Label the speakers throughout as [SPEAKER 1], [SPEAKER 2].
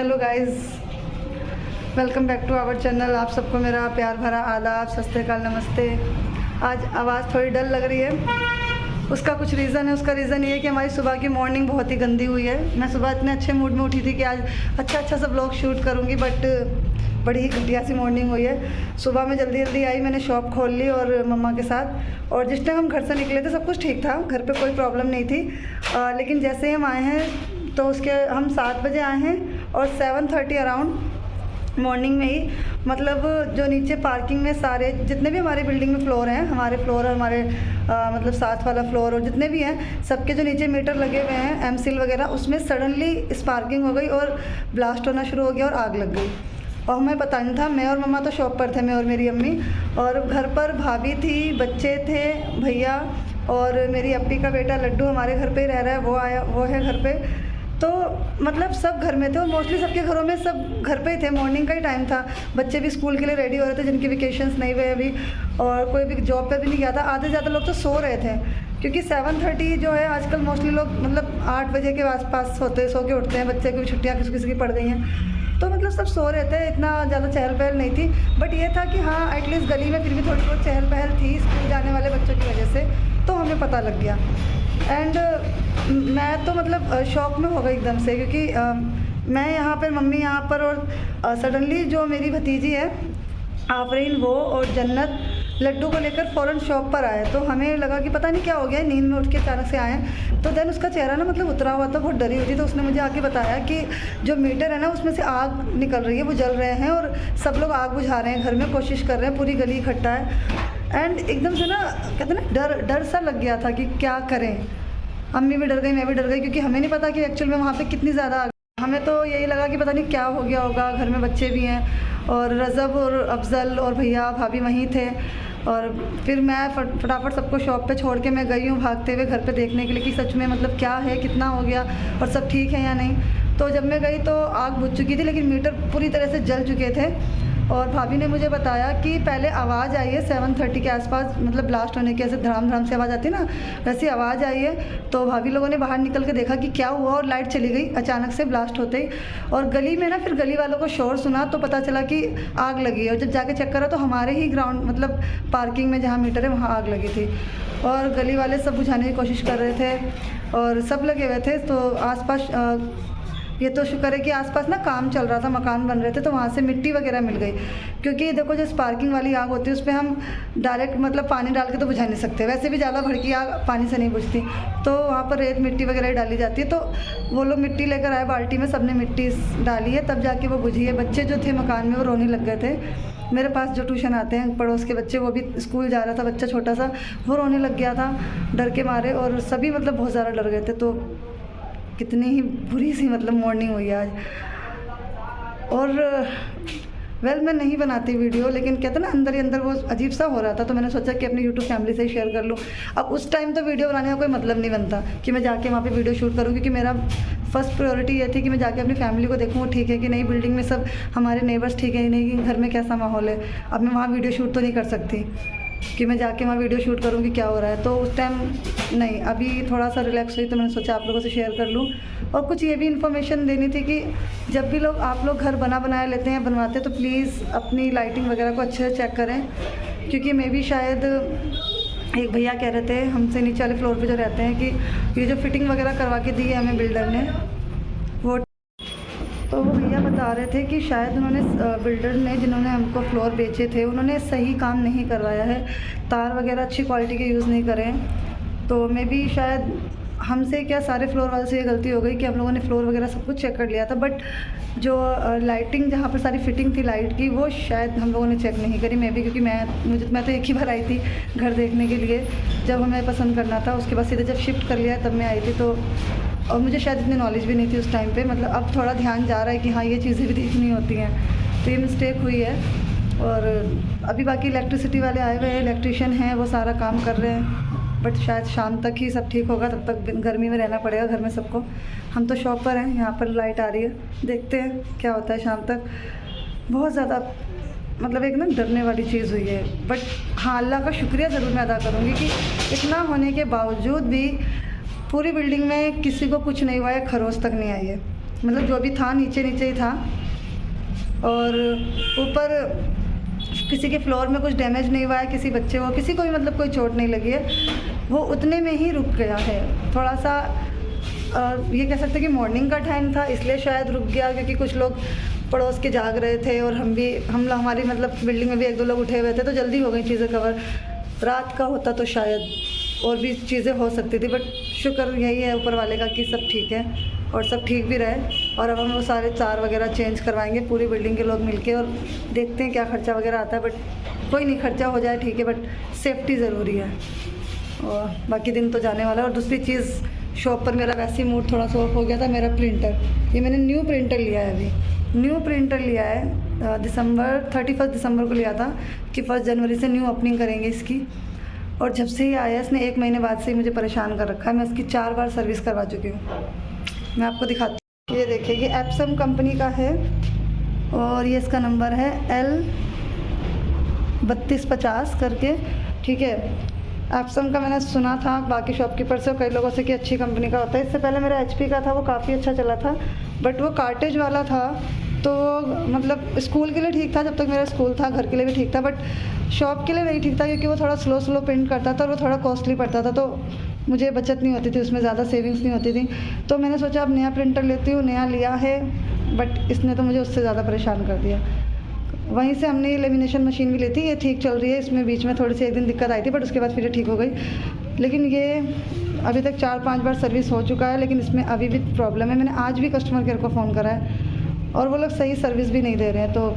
[SPEAKER 1] Hello guys, welcome back to our channel. आप सबको मेरा प्यार भरा आदाब, सत श्री अकाल, नमस्ते। आज आवाज़ थोड़ी डल लग रही है, उसका कुछ रीज़न है। उसका रीज़न ये है कि हमारी सुबह की मॉर्निंग बहुत ही गंदी हुई है। मैं सुबह इतने अच्छे मूड में उठी थी कि आज अच्छा सा ब्लॉग शूट करूँगी, बट बड़ी ही घटिया सी मॉर्निंग हुई है। सुबह में जल्दी जल्दी आई, मैंने शॉप खोल ली और मम्मा के साथ, और जिस टाइम हम घर से निकले थे सब कुछ ठीक था, घर पे कोई प्रॉब्लम नहीं थी। लेकिन जैसे ही हम आए हैं तो उसके हम 7 बजे आए हैं और 7:30 अराउंड मॉर्निंग में ही, मतलब जो नीचे पार्किंग में सारे जितने भी हमारे बिल्डिंग में फ्लोर हैं, हमारे फ्लोर और हमारे मतलब साथ वाला फ्लोर और जितने भी हैं, सबके जो नीचे मीटर लगे हुए हैं एमसील वगैरह, उसमें सडनली स्पार्किंग हो गई और ब्लास्ट होना शुरू हो गया और आग लग गई। और हमें पता नहीं था। मैं और मम्मा तो शॉप पर थे, मैं और मेरी अम्मी, और घर पर भाभी थी, बच्चे थे, भैया और मेरी अप्पी का बेटा लड्डू हमारे घर पे ही रह रहा है, वो है घर पे। तो मतलब सब घर में थे और मोस्टली सबके घरों में सब घर पे ही थे। मॉर्निंग का ही टाइम था, बच्चे भी स्कूल के लिए रेडी हो रहे थे जिनके वेकेशंस नहीं हुए अभी, और कोई भी जॉब पे भी नहीं गया था। आधे ज़्यादा लोग तो सो रहे थे, क्योंकि 7:30 जो है आजकल मोस्टली लोग मतलब 8 बजे के आसपास सो के उठते हैं। बच्चे की भी छुट्टियाँ किसी किसी की पड़ गई हैं, तो मतलब सब सो रहे थे, इतना ज़्यादा चहल पहल नहीं थी। बट ये था कि हाँ, एटलीस्ट गली में फिर भी थोड़ी बहुत चहल पहल थी स्कूल जाने वाले बच्चों की वजह से, तो हमें पता लग गया। एंड मैं तो मतलब शॉक में हो गई एकदम से, क्योंकि मैं यहाँ पर, मम्मी यहाँ पर, और सडनली जो मेरी भतीजी है आफरीन, वो और जन्नत लड्डू को लेकर फ़ौरन शॉप पर आए। तो हमें लगा कि पता नहीं क्या हो गया, नींद में उठ के अचानक से आए। तो देन उसका चेहरा ना मतलब उतरा हुआ था, बहुत डरी हुई थी। तो उसने मुझे आके बताया कि जो मीटर है ना, उसमें से आग निकल रही है, वो जल रहे हैं और सब लोग आग बुझा रहे हैं, घर में कोशिश कर रहे हैं, पूरी गली इकट्ठा है। एंड एकदम से ना कहते ना डर सा लग गया था कि क्या करें। अम्मी भी डर गई, मैं भी डर गई, क्योंकि हमें नहीं पता कि एक्चुअल में वहाँ पर कितनी ज़्यादा। हमें तो यही लगा कि पता नहीं क्या हो गया होगा, घर में बच्चे भी हैं और रज़ब और अफजल और भैया भाभी वहीं थे। और फिर मैं फटाफट सबको शॉप पे छोड़ के मैं गई हूँ भागते हुए घर पे देखने के लिए कि सच में मतलब क्या है, कितना हो गया और सब ठीक है या नहीं। तो जब मैं गई तो आग बुझ चुकी थी, लेकिन मीटर पूरी तरह से जल चुके थे। और भाभी ने मुझे बताया कि पहले आवाज़ आई है 7:30 के आसपास, मतलब ब्लास्ट होने की ऐसे धड़ाम धड़ाम से आवाज़ आती है ना, वैसी आवाज़ आई है। तो भाभी लोगों ने बाहर निकल के देखा कि क्या हुआ, और लाइट चली गई अचानक से ब्लास्ट होते ही। और गली में ना फिर गली वालों को शोर सुना तो पता चला कि आग लगी है, और जब जाके चेक करा तो हमारे ही ग्राउंड मतलब पार्किंग में जहाँ मीटर है वहाँ आग लगी थी। और गली वाले सब बुझाने की कोशिश कर रहे थे और सब लगे हुए थे। तो आसपास ये तो शुक्र है कि आसपास ना काम चल रहा था, मकान बन रहे थे, तो वहाँ से मिट्टी वगैरह मिल गई। क्योंकि देखो, जो स्पार्किंग वाली आग होती है उस पर हम डायरेक्ट मतलब पानी डाल के तो बुझा नहीं सकते, वैसे भी ज़्यादा भड़की आग पानी से नहीं बुझती, तो वहाँ पर रेत मिट्टी वगैरह डाली जाती है। तो वो लोग मिट्टी लेकर आए बाल्टी में, सब ने मिट्टी डाली है, तब जाके वो बुझी है। बच्चे जो थे मकान में वो रोने लग गए थे। मेरे पास जो ट्यूशन आते हैं पड़ोस के बच्चे, वो भी स्कूल जा रहा था बच्चा छोटा सा, वो रोने लग गया था डर के मारे, और सभी मतलब बहुत ज़्यादा डर गए थे। तो कितनी ही बुरी सी मतलब मॉर्निंग हुई आज। और मैं नहीं बनाती वीडियो, लेकिन कहते ना अंदर ही अंदर वो अजीब सा हो रहा था, तो मैंने सोचा कि अपनी यूट्यूब फैमिली से ही शेयर कर लूँ। अब उस टाइम तो वीडियो बनाने का कोई मतलब नहीं बनता कि मैं जाके वहाँ पे वीडियो शूट करूँ, क्योंकि मेरा फर्स्ट प्रायोरिटी ये थी कि मैं जाके अपनी फैमिली को देखूँ ठीक है कि नहीं, बिल्डिंग में सब हमारे नेबर्स ठीक है नहीं, कि घर में कैसा माहौल है। अब मैं वहाँ वीडियो शूट तो नहीं कर सकती कि मैं जाके वहाँ वीडियो शूट करूँ कि क्या हो रहा है, तो उस टाइम नहीं। अभी थोड़ा सा रिलैक्स हुई तो मैंने सोचा आप लोगों से शेयर कर लूँ। और कुछ ये भी इन्फॉर्मेशन देनी थी कि जब भी आप लोग घर बनाया लेते हैं, बनवाते हैं, तो प्लीज़ अपनी लाइटिंग वगैरह को अच्छे से चेक करें, क्योंकि मैं भी शायद एक भैया कह रहे थे हमसे नीचे वाले फ्लोर पे जो रहते हैं कि ये जो फिटिंग वगैरह करवा के दी है हमें बिल्डर ने, वो तो वो भैया बता रहे थे कि शायद उन्होंने बिल्डर ने जिन्होंने हमको फ्लोर बेचे थे उन्होंने सही काम नहीं करवाया है, तार वगैरह अच्छी क्वालिटी के यूज़ नहीं करें। तो मैं भी शायद हमसे क्या सारे फ्लोर वाले से ये गलती हो गई कि हम लोगों ने फ्लोर वगैरह सब कुछ चेक कर लिया था, बट जो लाइटिंग जहाँ पर सारी फिटिंग थी लाइट की, वो शायद हम लोगों ने चेक नहीं करी। मैं भी, क्योंकि मैं तो एक ही बार आई थी घर देखने के लिए, जब हमें पसंद करना था। उसके बाद सीधे जब शिफ्ट कर लिया तब मैं आई थी, तो और मुझे शायद इतनी नॉलेज भी नहीं थी उस टाइम पे। मतलब अब थोड़ा ध्यान जा रहा है कि हाँ, ये चीज़ें भी देखनी होती हैं, तो ये मिस्टेक हुई है। और अभी बाकी इलेक्ट्रिसिटी वाले आए हुए हैं, इलेक्ट्रिशियन हैं, वो सारा काम कर रहे हैं, बट शायद शाम तक ही सब ठीक होगा, तब तक गर्मी में रहना पड़ेगा घर में सबको। हम तो शॉप पर हैं, यहाँ पर लाइट आ रही है, देखते हैं क्या होता है शाम तक। बहुत ज़्यादा मतलब एक ना डरने वाली चीज़ हुई है, बट हाँ, अल्लाह का शुक्रिया ज़रूर मैं अदा करूँगी कि इतना होने के बावजूद भी पूरी बिल्डिंग में किसी को कुछ नहीं हुआ है, खरोच तक नहीं आई है। मतलब जो भी था नीचे नीचे ही था, और ऊपर किसी के फ्लोर में कुछ डैमेज नहीं हुआ है, किसी बच्चे को, किसी को भी मतलब कोई चोट नहीं लगी है, वो उतने में ही रुक गया है। थोड़ा सा ये कह सकते हैं कि मॉर्निंग का टाइम था इसलिए शायद रुक गया, क्योंकि कुछ लोग पड़ोस के जाग रहे थे और हमारी मतलब बिल्डिंग में भी 1-2 लोग उठे हुए थे, तो जल्दी हो गई चीज़ें कवर। रात का होता तो शायद और भी चीज़ें हो सकती थी, बट शुक्र यही है ऊपर वाले का कि सब ठीक है और सब ठीक भी रहे। और अब हम वो सारे तार वगैरह चेंज करवाएंगे पूरी बिल्डिंग के लोग मिलके, और देखते हैं क्या खर्चा वगैरह आता है, बट कोई नहीं, खर्चा हो जाए ठीक है, बट सेफ्टी ज़रूरी है। और बाकी दिन तो जाने वाला है। और दूसरी चीज़, शॉप पर मेरा वैसे ही मूड थोड़ा सा ऑफ हो गया था। मेरा प्रिंटर, ये मैंने न्यू प्रिंटर लिया है, अभी न्यू प्रिंटर लिया है, 31 दिसंबर को लिया था कि 1 जनवरी से न्यू ओपनिंग करेंगे इसकी। और जब से ही आया इसने 1 महीने बाद से ही मुझे परेशान कर रखा है। मैं इसकी 4 बार सर्विस करवा चुकी हूँ। मैं आपको दिखाती हूँ, ये देखिए, ये एप्सम कंपनी का है और ये इसका नंबर है L3250 करके, ठीक है। एप्सम का मैंने सुना था बाकी शॉपकीपर से और कई लोगों से कि अच्छी कंपनी का होता है। इससे पहले मेरा HP का था, वो काफ़ी अच्छा चला था, बट वो कार्टेज वाला था, तो मतलब स्कूल के लिए ठीक था, जब तक मेरा स्कूल था, घर के लिए भी ठीक था, बट शॉप के लिए नहीं ठीक था, क्योंकि वो थोड़ा स्लो प्रिंट करता था और वो थोड़ा कॉस्टली पड़ता था, तो मुझे बचत नहीं होती थी उसमें, ज़्यादा सेविंग्स नहीं होती थी। तो मैंने सोचा अब नया प्रिंटर लेती हूँ, नया लिया है, बट इसने तो मुझे उससे ज़्यादा परेशान कर दिया। वहीं से हमने ये लेमिनेशन मशीन भी ली थी, ये ठीक चल रही है। इसमें बीच में थोड़ी सी 1 दिन दिक्कत आई थी, बट उसके बाद फिर ये ठीक हो गई। लेकिन ये अभी तक 4-5 बार सर्विस हो चुका है, लेकिन इसमें अभी भी प्रॉब्लम है। मैंने आज भी कस्टमर केयर को फ़ोन करा है और वो लोग सही सर्विस भी नहीं दे रहे हैं। तो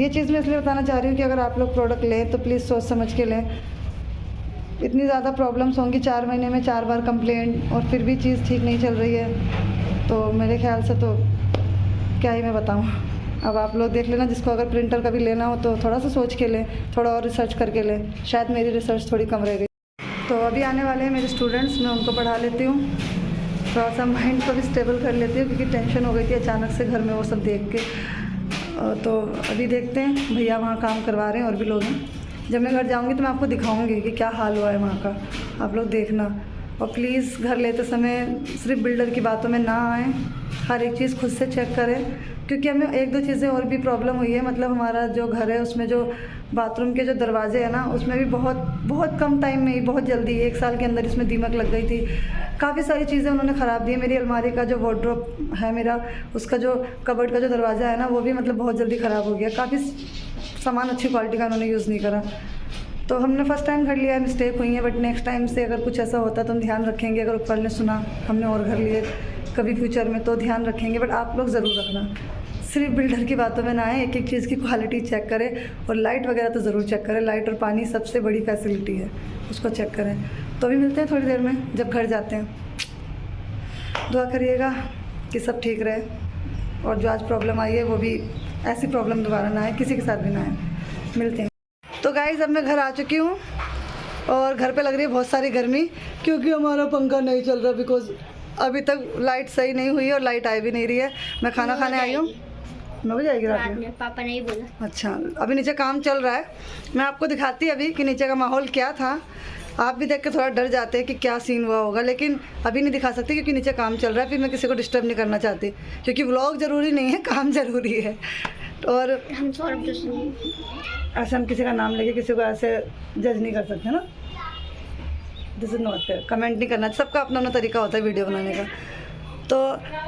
[SPEAKER 1] ये चीज़ मैं इसलिए बताना चाह रही हूँ कि अगर आप लोग प्रोडक्ट लें तो प्लीज़ सोच समझ के लें। इतनी ज़्यादा प्रॉब्लम्स होंगी, 4 महीने में 4 बार कंप्लेंट, और फिर भी चीज़ ठीक नहीं चल रही है, तो मेरे ख्याल से तो क्या ही मैं बताऊँ। अब आप लोग देख लेना, जिसको अगर प्रिंटर कभी लेना हो तो थोड़ा सा सोच के लें, थोड़ा और रिसर्च करके लें। शायद मेरी रिसर्च थोड़ी कम रह गई। तो अभी आने वाले हैं मेरे स्टूडेंट्स, मैं उनको पढ़ा लेती हूँ, थोड़ा सा माइंड को भी स्टेबल कर लेती हूँ, क्योंकि टेंशन हो गई थी अचानक से घर में वो सब देख के। तो अभी देखते हैं, भैया वहाँ काम करवा रहे हैं और भी लोग हैं। जब मैं घर जाऊँगी तो मैं आपको दिखाऊँगी कि क्या हाल हुआ है वहाँ का, आप लोग देखना। और प्लीज़ घर लेते समय सिर्फ बिल्डर की बातों में ना आएँ, हर एक चीज़ खुद से चेक करें, क्योंकि हमें 1-2 चीज़ें और भी प्रॉब्लम हुई है। मतलब हमारा जो घर है उसमें जो बाथरूम के जो दरवाजे हैं ना, उसमें भी बहुत कम टाइम में ही, बहुत जल्दी 1 साल के अंदर इसमें दीमक लग गई थी। काफ़ी सारी चीज़ें उन्होंने ख़राब दी। मेरी अलमारी का जो वार्डरोब है मेरा, उसका जो कबर्ड का जो दरवाज़ा है ना, वो भी मतलब बहुत जल्दी ख़राब हो गया। काफ़ी सामान अच्छी क्वालिटी का उन्होंने यूज़ नहीं करा। तो हमने फ़र्स्ट टाइम घर लिया है, मिस्टेक हुई है, बट नेक्स्ट टाइम से अगर कुछ ऐसा होता तो हम ध्यान रखेंगे। अगर ऊपर ने सुना हमने और घर लिए कभी फ्यूचर में तो ध्यान रखेंगे, बट आप लोग ज़रूर रखना, सिर्फ बिल्डर की बातों में ना आए, एक चीज़ की क्वालिटी चेक करें। और लाइट वगैरह तो ज़रूर चेक करें, लाइट और पानी सबसे बड़ी फैसिलिटी है, उसको चेक करें। तो अभी मिलते हैं थोड़ी देर में जब घर जाते हैं। दुआ करिएगा कि सब ठीक रहे, और जो आज प्रॉब्लम आई है वो भी ऐसी प्रॉब्लम दोबारा ना आए, किसी के साथ भी ना आए। मिलते हैं। तो गाइज़ अब मैं घर आ चुकी हूँ और घर पे लग रही है बहुत सारी गर्मी, क्योंकि हमारा पंखा नहीं चल रहा, बिकॉज अभी तक लाइट सही नहीं हुई और लाइट आई भी नहीं रही है। मैं खाना खाने आई हूँ, 9 बजे आएगी रात में,
[SPEAKER 2] पापा नहीं बोला।
[SPEAKER 1] अच्छा, अभी नीचे काम चल रहा है। मैं आपको दिखाती अभी कि नीचे का माहौल क्या था। आप भी देख के थोड़ा डर जाते हैं कि क्या सीन हुआ होगा, लेकिन अभी नहीं दिखा सकती क्योंकि नीचे काम चल रहा है। फिर मैं किसी को डिस्टर्ब नहीं करना चाहती, क्योंकि व्लॉग ज़रूरी नहीं है, काम ज़रूरी है। और
[SPEAKER 2] हम सौरभ
[SPEAKER 1] ऐसे हम किसी का नाम लेके किसी को ऐसे जज नहीं कर सकते ना, this is not fair. Comment नहीं करना, सबका अपना अपना तरीका होता है वीडियो बनाने का। तो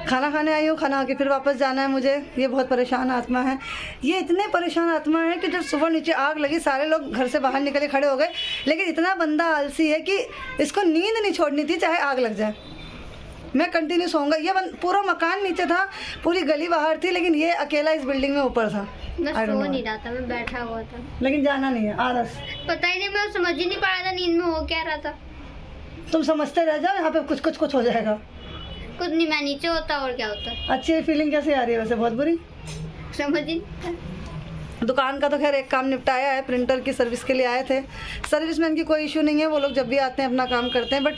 [SPEAKER 1] खाना खाने आई हूँ, खाना खा के फिर वापस जाना है मुझे। ये बहुत परेशान आत्मा है, ये इतने परेशान आत्मा है कि जब सुबह नीचे आग लगी सारे लोग घर से बाहर निकले खड़े हो गए, लेकिन इतना बंदा आलसी है कि इसको नींद नहीं छोड़नी थी चाहे आग लग जाए। मैं कंटिन्यू सोऊंगा। ये पूरा मकान नीचे था, पूरी गली बाहर थी, लेकिन ये अकेला इस बिल्डिंग में ऊपर था।
[SPEAKER 2] मैं सो नहीं रहा था, मैं बैठा हुआ था,
[SPEAKER 1] लेकिन जाना नहीं है, आलस।
[SPEAKER 2] पता ही नहीं, मैं समझ ही नहीं पा रहा था नींद में हो क्या रहा था।
[SPEAKER 1] तुम समझते रह जाओ, यहाँ पे कुछ हो जाएगा।
[SPEAKER 2] कुछ नहीं, मैं नीचे होता और क्या होता।
[SPEAKER 1] अच्छी फीलिंग कैसे आ रही है वैसे? बहुत बुरी,
[SPEAKER 2] समझ ही नहीं।
[SPEAKER 1] दुकान का तो खैर एक काम निपटाया है, प्रिंटर की सर्विस के लिए आए थे। सर्विस में इनकी कोई इशू नहीं है, वो लोग जब भी आते हैं अपना काम करते हैं, बट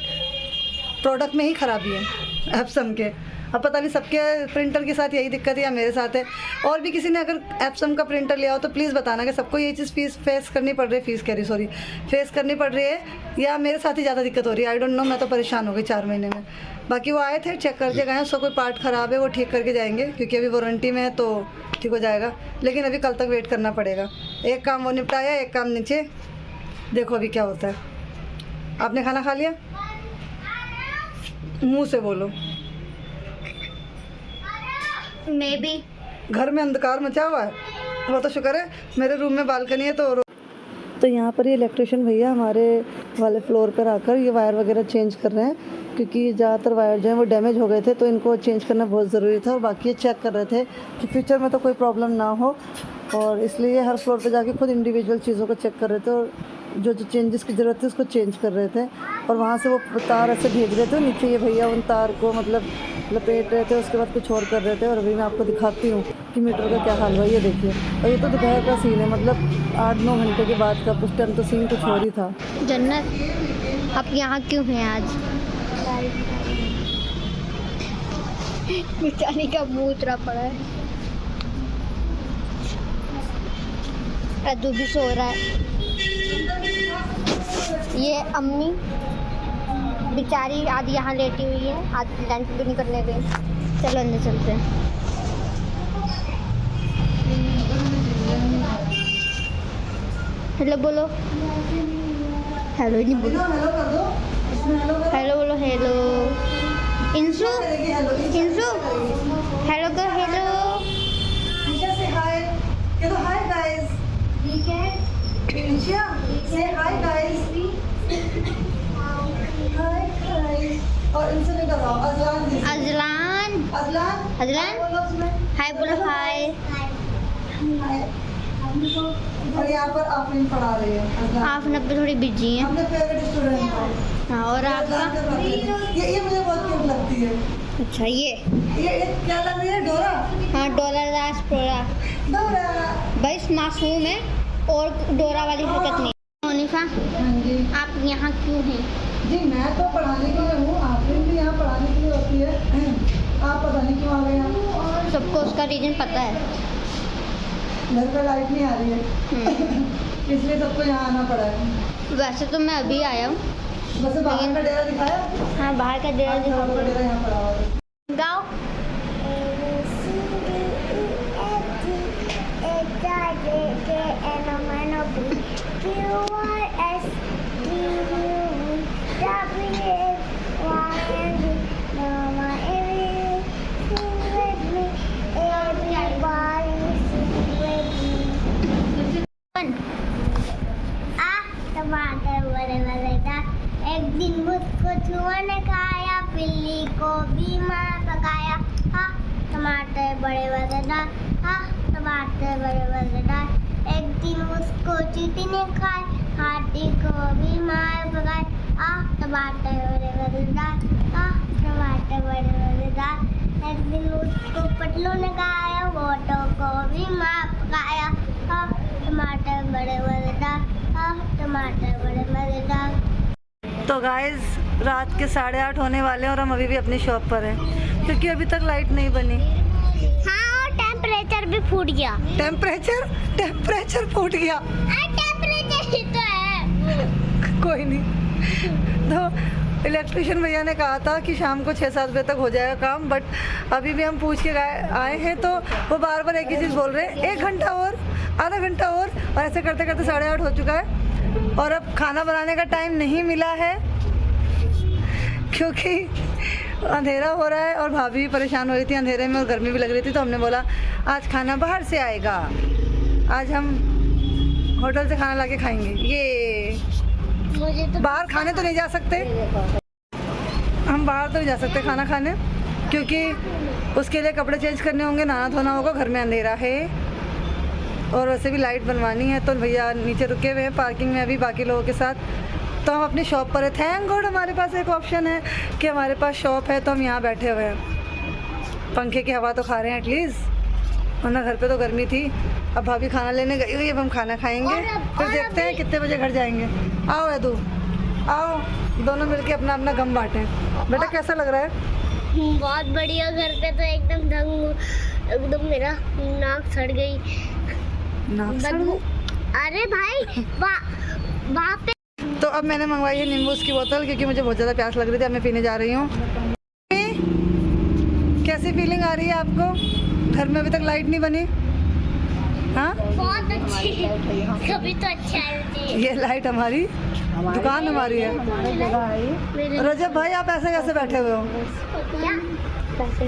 [SPEAKER 1] प्रोडक्ट में ही खराबी है एप्सम के। अब पता नहीं सबके प्रिंटर के साथ यही दिक्कत है या मेरे साथ है, और भी किसी ने अगर एप्सम का प्रिंटर लिया हो तो प्लीज़ बताना कि सबको ये चीज़ फेस करनी पड़ रही है, फेस करनी पड़ रही है या मेरे साथ ही ज़्यादा दिक्कत हो रही है। आई डोंट नो, मैं तो परेशान हो गई 4 महीने में। बाकी वो आए थे, चेक करके गए, उसका कोई पार्ट ख़राब है वो ठीक करके जाएंगे, क्योंकि अभी वारंटी में है तो ठीक हो जाएगा, लेकिन अभी कल तक वेट करना पड़ेगा। एक काम वो निपटाया, एक काम नीचे, देखो अभी क्या होता है। आपने खाना खा लिया? मुंह से बोलो।
[SPEAKER 2] मैं भी।
[SPEAKER 1] घर में अंधकार मचा हुआ है, वो तो शुक्र है मेरे रूम में बालकनी है तो यहाँ पर ये इलेक्ट्रिशियन भैया हमारे वाले फ्लोर पर आकर ये वायर वगैरह चेंज कर रहे हैं, क्योंकि ज़्यादातर वायर जो हैं वो डैमेज हो गए थे, तो इनको चेंज करना बहुत ज़रूरी था। और बाकी ये चेक कर रहे थे कि फ्यूचर में तो कोई प्रॉब्लम ना हो, और इसलिए हर फ्लोर पे जाके खुद इंडिविजुअल चीज़ों को चेक कर रहे थे, और जो चेंजेस की ज़रूरत थी उसको चेंज कर रहे थे। और वहाँ से वो तार ऐसे भेज रहे थे, नीचे ये भैया उन तार को मतलब लपेट रहे थे, उसके बाद कुछ और कर रहे थे। और अभी मैं आपको दिखाती हूँ कि मीटर का क्या हाल हुआ, ये देखिए। और ये तो दोपहर का सीन है, मतलब 8-9 घंटे के बाद का, उस टाइम तो सीन कुछ और ही था।
[SPEAKER 2] जन्नत, आप यहाँ क्यों हैं आज? बेचारी का मुंह उतरा पड़ा है। अदू भी सो रहा है। ये अम्मी बेचारी आज यहाँ लेटी हुई है, आज लंच भी नहीं करने गई। चलो अंदर चलते हैं। हेलो बोलो। हेलो नहीं बोलो। हेलो बोलो। हेलो इंसु, इंसु हेलो कर। हेलो
[SPEAKER 1] से हाय, कह दो हाय गाइस।
[SPEAKER 2] ठीक है
[SPEAKER 1] निशा से हाय गाइस। Hi guys. और इनसे भी कराओ।
[SPEAKER 2] अजलान,
[SPEAKER 1] अजलान
[SPEAKER 2] अजलान हाय बोलो। हाय।
[SPEAKER 1] और यहाँ पर आपने पढ़ा रही है।
[SPEAKER 2] आप ना पे थोड़ी बिजी हैं।
[SPEAKER 1] अपने फेवरेट स्टूडेंट हैं।
[SPEAKER 2] हाँ, और आपका?
[SPEAKER 1] ये मुझे बहुत क्यूट लगती है।
[SPEAKER 2] अच्छा, ये
[SPEAKER 1] क्या लग रही है? डोरा।
[SPEAKER 2] हाँ, डोरा भाई मासूम है और डोरा वाली हरकत नहीं। मोनिका,
[SPEAKER 1] हाँ जी।
[SPEAKER 2] आप यहाँ क्यों हैं?
[SPEAKER 1] जी मैं तो पढ़ाने के लिए हूँ, आपने भी यहाँ पढ़ाने के लिए होती है। आप पता नहीं क्यों आ गए यहाँ।
[SPEAKER 2] सबको उसका रीजन पता है।
[SPEAKER 1] घर पे लाइट नहीं आ रही है इसलिए सबको यहाँ आना पड़ा है।
[SPEAKER 2] वैसे तो मैं अभी आया हूँ।
[SPEAKER 1] बस बाहर का डेरा दिखाया।
[SPEAKER 2] हाँ, बाहर का डेरा दिखाओ।
[SPEAKER 1] डेरा यहाँ पड़ा हुआ है।
[SPEAKER 2] गाओ।
[SPEAKER 3] टमाटर बड़े बड़े था। एक दिन मुझको चूहा ने खाया, बिल्ली को भी माँ पकाया। हाँ, टमाटर बड़े बड़े था। हाँ, टमाटर बड़े बड़े था। एक दिन मुझको चींटी ने खाया, हाथी को भी माँ पकाया। हाँ, टमाटर बड़े बड़े था। हाँ, टमाटर बड़े बड़े था। एक दिन मुझको पटलू ने खाया, ऑटो को भी माँ पकाया। हाँ, टमाटर बड़े बड़े था। टमाटर बड़े मजेदार।
[SPEAKER 1] तो गाइस रात के 8:30 होने वाले हैं और हम अभी भी अपनी शॉप पर हैं, क्योंकि अभी तक लाइट नहीं बनी।
[SPEAKER 3] हाँ, और टेम्परेचर भी फूट गया।
[SPEAKER 1] टेम्परेचर फूट गया।
[SPEAKER 3] टेम्परेचर ही तो है।
[SPEAKER 1] कोई नहीं। तो इलेक्ट्रिशियन भैया ने कहा था कि शाम को 6-7 बजे तक हो जाएगा काम, बट अभी भी हम पूछ के आए हैं तो वो बार बार एक ही चीज़ बोल रहे हैं, 1 घंटा और, आधा घंटा और ऐसे करते करते 8:30 हो चुका है। और अब खाना बनाने का टाइम नहीं मिला है क्योंकि अंधेरा हो रहा है और भाभी भी परेशान हो रही थी अंधेरे में और गर्मी भी लग रही थी। तो हमने बोला आज खाना बाहर से आएगा, आज हम होटल से खाना लाके खाएंगे। ये
[SPEAKER 3] मुझे तो
[SPEAKER 1] बाहर खाने तो नहीं जा सकते, हम बाहर तो नहीं जा सकते खाना खाने, क्योंकि उसके लिए कपड़े चेंज करने होंगे, नहाना धोना होगा, घर में अंधेरा है और वैसे भी लाइट बनवानी है। तो भैया नीचे रुके हुए हैं पार्किंग में अभी बाकी लोगों के साथ। तो हम अपनी शॉप पर है। थैंक गॉड हमारे पास एक ऑप्शन है कि हमारे पास शॉप है, तो हम यहाँ बैठे हुए हैं, पंखे की हवा तो खा रहे हैं एटलीस्ट, वरना घर पे तो गर्मी थी। अब भाभी खाना लेने गई हुई है, अब हम खाना खाएंगे, फिर देखते हैं कितने बजे घर जाएंगे। आओ यदू, आओ दोनों मिलके अपना अपना गम बांटें। बेटा कैसा लग रहा है?
[SPEAKER 3] बहुत बढ़िया। घर पे तो एकदम मेरा नाक सड़ गई। बदबू। अरे भाई वहाँ पे।
[SPEAKER 1] तो अब मैंने मंगवाई है नींबू की बोतल, क्योंकि मुझे बहुत ज़्यादा प्यास लग रही थी। अब मैं पीने जा रही हूँ। कैसी फीलिंग आ रही है आपको? घर में अभी तक लाइट नहीं बनी? हाँ,
[SPEAKER 3] बहुत अच्छी। कभी तो अच्छा है।
[SPEAKER 1] ये लाइट हमारी दुकान हमारी है। रजब भाई, आप ऐसे कैसे बैठे हुए हो?
[SPEAKER 3] क्या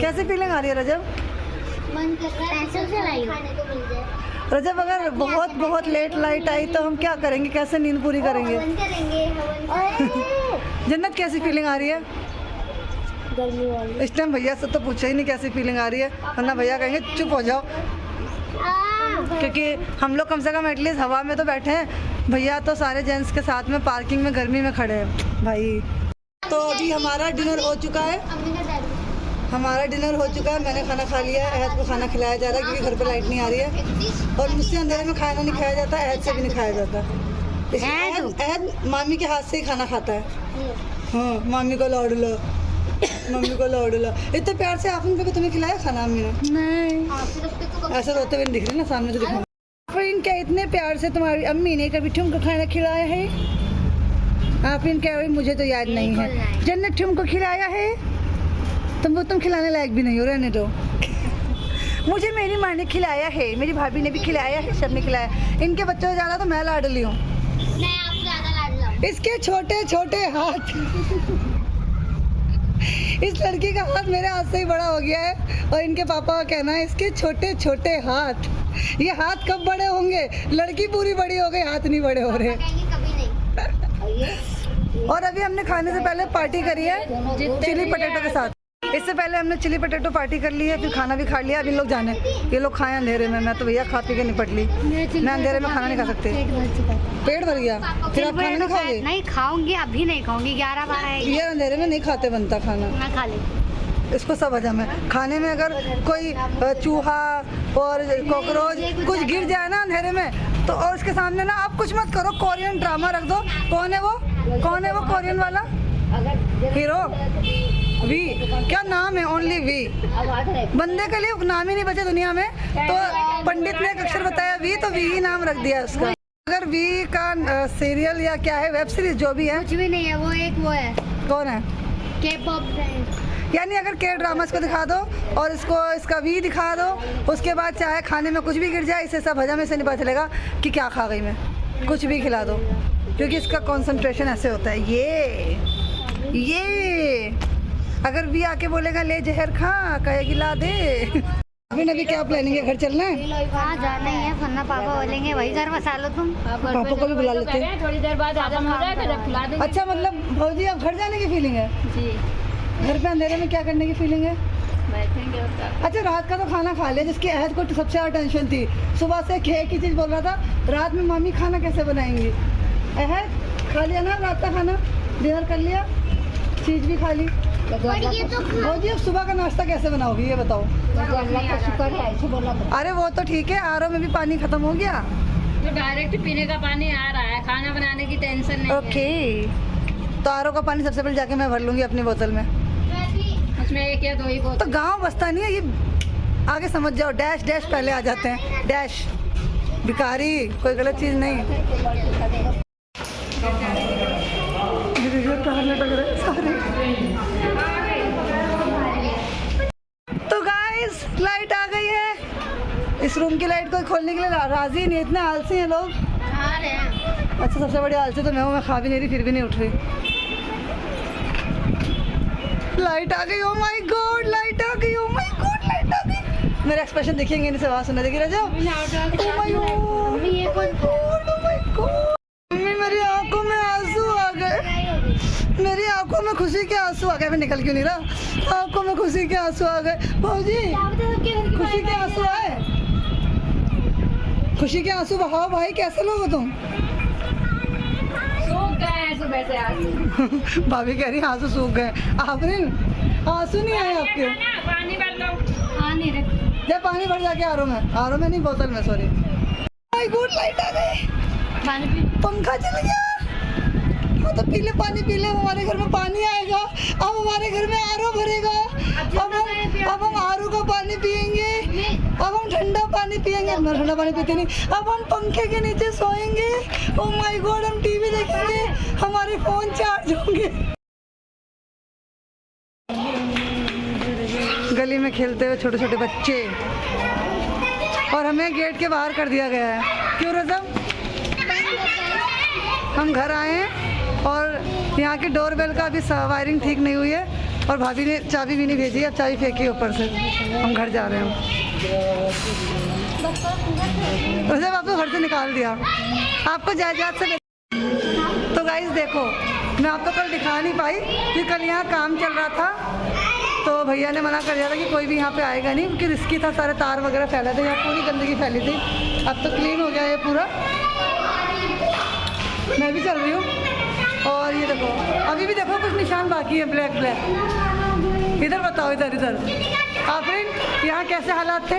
[SPEAKER 1] कैसी फीलिंग आ रही है रजब?
[SPEAKER 3] मन कर रहा है पैसे से लाई खाने को मिल जाए।
[SPEAKER 1] रजब, अगर बहुत बहुत लेट लाइट आई तो हम क्या करेंगे? कैसे नींद पूरी करेंगे?
[SPEAKER 3] हवन करेंगे।
[SPEAKER 1] जन्नत, कैसी फीलिंग आ रही है?
[SPEAKER 3] गर्मी वाली।
[SPEAKER 1] इस टाइम भैया से तो पूछा ही नहीं कैसी फीलिंग आ रही है, वरना भैया कहेंगे चुप हो जाओ। क्योंकि हम लोग कम से कम एटलीस्ट हवा में तो बैठे हैं। भैया तो सारे जेंट्स के साथ में पार्किंग में गर्मी में खड़े हैं भाई। तो अभी हमारा डिनर हो चुका है। मैंने खाना खा लिया है। अहद को खाना खिलाया जा रहा है क्योंकि घर पे लाइट नहीं आ रही है, और मुझसे अंधेरे में खाना नहीं खाया जाता, अहद से भी नहीं खाया जाता। अहद मामी के हाथ से ही खाना खाता है। हाँ, मामी को लाड़ लो, इतने प्यार से आफरीन पे तुम्हें खिलाया खाना अम्मी ने? नहीं, ऐसा रोते हुए दिख रही ना, सामने से दिखा। आफरीन, क्या इतने प्यार से तुम्हारी अम्मी ने कभी तुमको खाना खिलाया है? आफरीन कह रही मुझे तो याद नहीं है। जन्नत तुमको खिलाया है? तुम खिलाने लायक भी नहीं हो, रहने दो। मुझे मेरी माँ ने खिलाया है, मेरी भाभी ने भी खिलाया है, सब ने खिलाया। इनके बच्चों से ज़्यादा तो मैं लाडली हूँ।
[SPEAKER 3] मैं आपसे ज़्यादा लाडला हूँ।
[SPEAKER 1] इसके छोटे छोटे हाथ इस लड़की का हाथ मेरे हाथ से ही बड़ा हो गया है, और इनके पापा का कहना है इसके छोटे छोटे हाथ। ये हाथ कब बड़े होंगे? लड़की पूरी बड़ी हो गई, हाथ नहीं बड़े हो रहे।
[SPEAKER 3] कभी नहीं।
[SPEAKER 1] और अभी हमने खाने से पहले पार्टी करी है चिली पटेटो के साथ। इससे पहले हमने चिली पटेटो पार्टी कर ली है, फिर खाना भी खा लिया। अभी लोग जाने, ये लोग खाए अंधेरे में। मैं तो भैया खा पी के निपट ली। मैं अंधेरे में खाना नहीं खा सकती। पेट भर गया, फिर आप खाना नहीं खाओगे?
[SPEAKER 2] नहीं खाऊंगी, अभी नहीं खाऊंगी। 11-12
[SPEAKER 1] ये अंधेरे में नहीं खाते बनता खाना।
[SPEAKER 2] मैं खा लेती।
[SPEAKER 1] इसको सब हजम है। खाने में अगर कोई चूहा और कॉकरोच कुछ गिर जाए ना अंधेरे में, तो और उसके सामने ना आप कुछ मत करो, कोरियन ड्रामा रख दो। कौन है वो कोरियन वाला हीरो? वी, क्या नाम है? Only V. बंदे के लिए नाम ही नहीं बचे दुनिया में, तो पंडित ने एक अक्षर बताया वी, तो वी ही नाम रख दिया उसका। अगर वी का सीरियल या क्या है, वेब सीरीज जो भी है,
[SPEAKER 2] कुछ भी नहीं है। वो है।
[SPEAKER 1] कौन है?
[SPEAKER 2] K-pop।
[SPEAKER 1] यानी अगर के ड्रामास को दिखा दो और इसका वी दिखा दो, उसके बाद चाहे खाने में कुछ भी गिर जाए, इसे सब हजम, इसे नहीं पता चलेगा कि क्या खा गई मैं। कुछ भी खिला दो, क्योंकि इसका कंसंट्रेशन ऐसे होता है। ये अगर भी आके बोलेगा ले जहर खा, कहेगी ला दे। अभी क्या प्लानिंग है? घर चलना है?
[SPEAKER 2] हाँ, जाना ही है, वरना पापा बोलेंगे वही घर बसा लो तुम।
[SPEAKER 1] पापा को भी बुला लेते हैं,
[SPEAKER 4] थोड़ी देर बाद आदम हो जाएगा जब खिला देंगे।
[SPEAKER 1] अच्छा, मतलब भौजी अब घर जाने की फीलिंग है?
[SPEAKER 4] जी,
[SPEAKER 1] घर पे अंधेरे में क्या करने की फीलिंग है?
[SPEAKER 4] बैठेंगे और क्या।
[SPEAKER 1] अच्छा, रात का तो खाना खा लिया, जिसकी अहद को सबसे ज़्यादा टेंशन थी। सुबह से एक ही चीज़ बोल रहा था, रात में मामी खाना कैसे बनाएंगी। अहद, खा लिया ना रात का खाना? डिनर कर लिया, चीज़ भी खा ली। भौजी, अब सुबह का नाश्ता कैसे बनाओगी ये बताओ? अरे वो तो ठीक है, आरओ में भी पानी खत्म हो गया,
[SPEAKER 4] तो डायरेक्ट पीने का पानी आ रहा है, खाना बनाने की टेंशन नहीं है।
[SPEAKER 1] ओके, तो आरओ का पानी सबसे पहले जाके मैं भर लूँगी अपनी बोतल में।
[SPEAKER 4] उसमें एक या दो ही बोतल।
[SPEAKER 1] तो गांव बसता नहीं है ये, आगे समझ जाओ। डैश डैश पहले आ जाते हैं, डैश भिखारी, कोई गलत चीज़ नहीं। तो गाइस, लाइट आ गई है। इस रूम की लाइट को खोलने के लिए राजी नहीं, इतने आलसी हैं लोग। अच्छा, सबसे बड़ी आलसी तो मैं खा भी नहीं रही, फिर भी नहीं उठ रही। लाइट आ गई, ओ माय गॉड, लाइट आ गई, ओ माय गॉड, लाइट आ गई। मेरा एक्सप्रेशन देखेंगे, इनसे आवाज सुना देगी रजो। ओ माय गॉड, मम्मी मेरी आंखों में आंसू आ गए, मेरी आंखों में खुशी के आंसू आ गए। मैं निकल क्यों नहीं रहा? आंखों में खुशी के आंसू आ गए। भौजी, खुशी के आंसू आए? खुशी के आंसू बहाओ भाई, कैसे लोग हो तुम?
[SPEAKER 4] सूख गए हैं सुबह से आंसू।
[SPEAKER 1] भाभी कह रही आंसू सूख गए। आफरीन, आंसू नहीं आए आपके?
[SPEAKER 4] पानी भर लो। हाँ, नहीं रख।
[SPEAKER 1] जब पानी भर जाके आरो में नहीं, बोतल में, सॉरी। माय गॉड, लाइट आ गई,
[SPEAKER 4] पानी पी।
[SPEAKER 1] पंखा चल गया। हाँ, तो पीले पानी पी ले, हमारे घर में पानी आएगा। अब हमारे हमारे घर में आरओ भरेगा, अब हम आरओ का पानी पियेंगे, अब हम ठंडा पानी पियेंगे, हम ठंडा पानी पीते नहीं, अब हम पंखे के नीचे सोएंगे, ओह माय गॉड, हम टीवी देखेंगे, हमारे फोन चार्ज होंगे। गली में खेलते हुए छोटे छोटे बच्चे, और हमें गेट के बाहर कर दिया गया है। क्यों रज़म? हम घर आए हैं और यहाँ की डोरबेल का अभी वायरिंग ठीक नहीं हुई है, और भाभी ने चाबी भी नहीं भेजी है, अब चाबी फेंकी ऊपर से। हम घर जा रहे हैं। रज़म आपको घर से निकाल दिया, आपको जायदाद से। तो गाइस देखो, मैं आपको कल दिखा नहीं पाई कि कल यहाँ काम चल रहा था, तो भैया ने मना कर दिया था कि कोई भी यहाँ पे आएगा नहीं, क्योंकि रिस्की था, सारे तार वगैरह फैले थे, यहाँ पूरी गंदगी फैली थी। अब तो क्लीन हो गया ये पूरा। मैं भी चल रही हूँ, और ये देखो अभी भी देखो कुछ निशान बाकी है, ब्लैक ब्लैक। इधर बताओ, इधर इधर आफरीन, यहाँ कैसे हालात थे?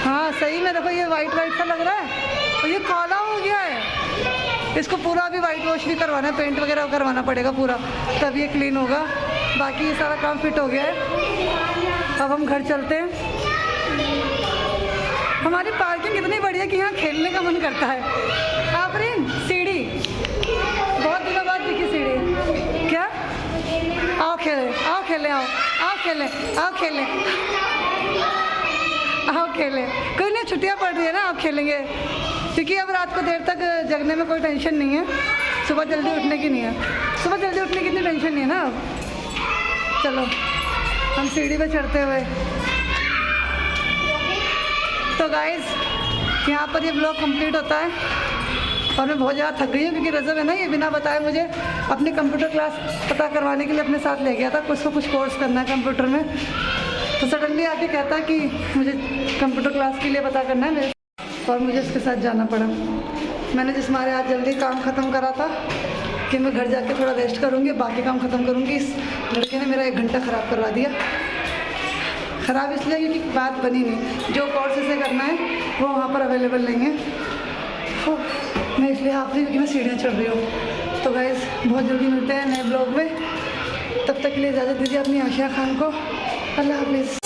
[SPEAKER 1] हाँ सही में देखो, ये वाइट वाइट सा लग रहा है, और ये काला हो गया है। इसको पूरा अभी वाइट वॉश भी करवाना है, पेंट वगैरह करवाना पड़ेगा पूरा, तब ये क्लीन होगा। बाकी ये सारा काम फिट हो गया है। अब हम घर चलते हैं। हमारी पार्किंग इतनी बढ़िया कि यहाँ खेलने का मन करता है। आफरीन, सीढ़ी बहुत दिनों बाद दिखी सीढ़ी। क्या? आओ खेलें, आओ खेलें, आओ खेलें, आओ खेलें, आओ खेलें। कोई नहीं, छुट्टियाँ पड़ रही है ना, आप खेलेंगे, क्योंकि अब रात को देर तक जगने में कोई टेंशन नहीं है, सुबह जल्दी उठने की नहीं है। सुबह जल्दी उठने की इतनी टेंशन नहीं है ना अब। चलो हम सीढ़ी पे चढ़ते हुए। तो गाइस, यहाँ पर ये ब्लॉग कंप्लीट होता है, और मैं बहुत ज़्यादा थक गई हूँ, क्योंकि रज़म है ना, ये बिना बताए मुझे अपनी कंप्यूटर क्लास पता करवाने के लिए अपने साथ ले गया था। कुछ कोर्स करना है कंप्यूटर में, तो सडनली आके कहता कि मुझे कंप्यूटर क्लास के लिए पता करना है, और मुझे उसके साथ जाना पड़ा। मैंने जिस मारे आज जल्दी काम ख़त्म करा था कि मैं घर जाके थोड़ा रेस्ट करूँगी, बाकी काम ख़त्म करूँगी, इस लड़के ने मेरा 1 घंटा ख़राब करवा दिया। ख़राब इसलिए क्योंकि बात बनी नहीं, जो कोर्स इसे करना है वो वहाँ पर अवेलेबल नहीं है। मैं इसलिए हाफ रही, क्योंकि मैं सीढ़ियाँ चढ़ रही हूँ। तो गाइस, बहुत जल्दी मिलते हैं नए ब्लॉग में, तब तक के लिए इजाज़त दीजिए अपनी आशिया खान को। अल्लाह हाफिज़।